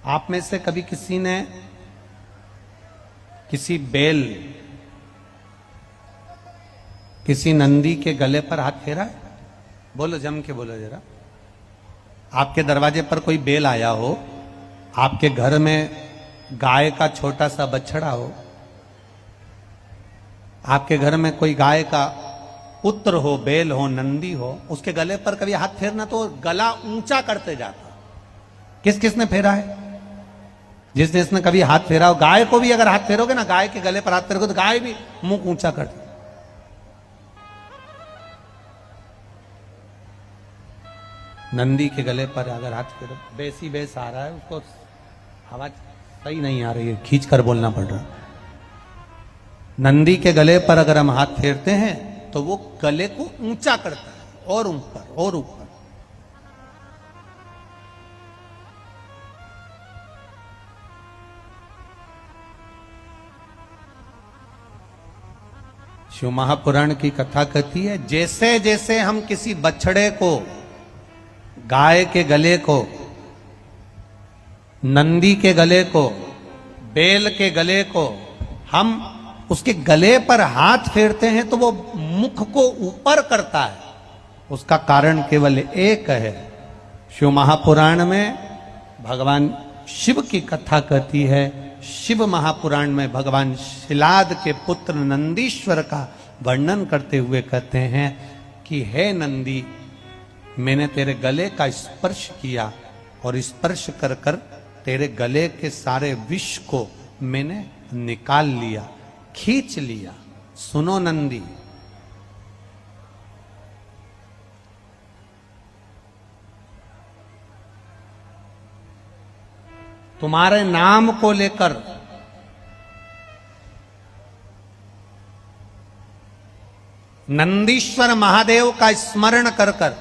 आप में से कभी किसी ने किसी बेल, किसी नंदी के गले पर हाथ फेरा है? बोलो, जम के बोलो जरा। आपके दरवाजे पर कोई बेल आया हो, आपके घर में गाय का छोटा सा बछड़ा हो, आपके घर में कोई गाय का पुत्र हो, बेल हो, नंदी हो, उसके गले पर कभी हाथ फेरना तो गला ऊंचा करते जाता। किस किस ने फेरा है? जिस जिसने कभी हाथ फेरा हो। गाय को भी अगर हाथ फेरोगे ना, गाय के गले पर हाथ फेरोगे तो गाय भी मुंह ऊंचा करती। नंदी के गले पर अगर हाथ फेरो, बेसी बेस आ रहा है, उसको आवाज सही नहीं आ रही है, खींच कर बोलना पड़ रहा। नंदी के गले पर अगर हम हाथ फेरते हैं तो वो गले को ऊंचा करता है, और ऊपर और ऊपर। शिव महापुराण की कथा कहती है, जैसे जैसे हम किसी बछड़े को, गाय के गले को, नंदी के गले को, बेल के गले को, हम उसके गले पर हाथ फेरते हैं तो वो मुख को ऊपर करता है। उसका कारण केवल एक है। शिव महापुराण में भगवान शिव की कथा कहती है। शिव महापुराण में भगवान शिलाद के पुत्र नंदीश्वर का वर्णन करते हुए कहते हैं कि हे नंदी, मैंने तेरे गले का स्पर्श किया और स्पर्श कर कर तेरे गले के सारे विष को मैंने निकाल लिया, खींच लिया। सुनो नंदी, तुम्हारे नाम को लेकर नंदीश्वर महादेव का स्मरण कर कर,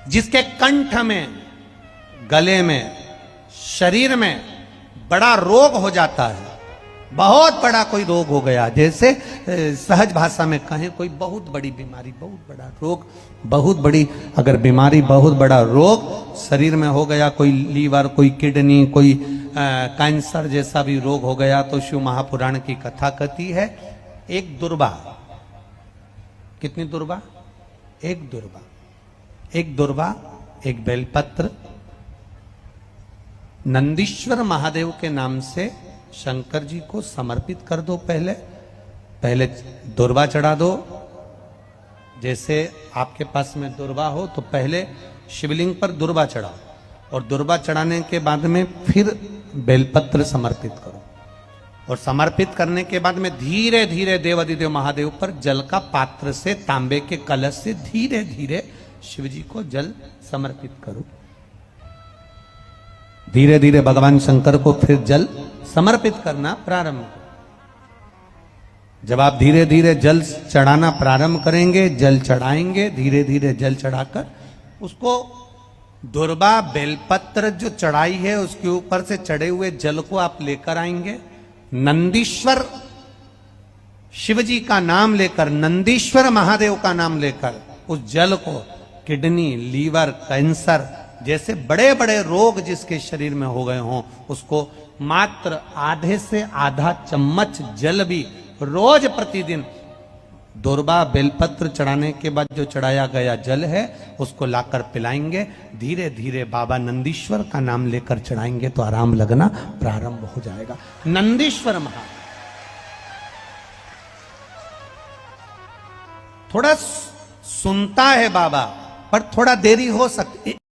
जिसके कंठ में, गले में, शरीर में बड़ा रोग हो जाता है, बहुत बड़ा कोई रोग हो गया, जैसे सहज भाषा में कहें कोई बहुत बड़ी बीमारी, बहुत बड़ा रोग, बहुत बड़ी अगर बीमारी, बहुत बड़ा रोग शरीर में हो गया, कोई लीवर, कोई किडनी, कोई कैंसर जैसा भी रोग हो गया, तो शिव महापुराण की कथा कहती है, एक दुर्वा, कितनी दुर्वा? एक दुर्वा, एक दुर्वा, एक बेलपत्र नंदीश्वर महादेव के नाम से शंकर जी को समर्पित कर दो। पहले दुर्वा चढ़ा दो। जैसे आपके पास में दुर्वा हो तो पहले शिवलिंग पर दुर्वा चढ़ाओ, और दुर्वा चढ़ाने के बाद में फिर बेलपत्र समर्पित करो, और समर्पित करने के बाद में धीरे धीरे देवाधिदेव महादेव पर जल का पात्र से, तांबे के कलश से धीरे धीरे शिव जी को जल समर्पित करो। धीरे धीरे भगवान शंकर को फिर जल समर्पित करना प्रारंभ करो। जब आप धीरे धीरे जल चढ़ाना प्रारंभ करेंगे, जल चढ़ाएंगे, धीरे धीरे जल चढ़ाकर उसको दुर्वा बेलपत्र जो चढ़ाई है उसके ऊपर से चढ़े हुए जल को आप लेकर आएंगे। नंदीश्वर शिव जी का नाम लेकर, नंदीश्वर महादेव का नाम लेकर उस जल को किडनी, लीवर, कैंसर जैसे बड़े बड़े रोग जिसके शरीर में हो गए हों, उसको मात्र आधे से आधा चम्मच जल भी रोज प्रतिदिन दुर्वा बेलपत्र चढ़ाने के बाद जो चढ़ाया गया जल है उसको लाकर पिलाएंगे। धीरे धीरे बाबा नंदीश्वर का नाम लेकर चढ़ाएंगे तो आराम लगना प्रारंभ हो जाएगा। नंदीश्वर महा थोड़ा सुनता है बाबा, पर थोड़ा देरी हो सकती।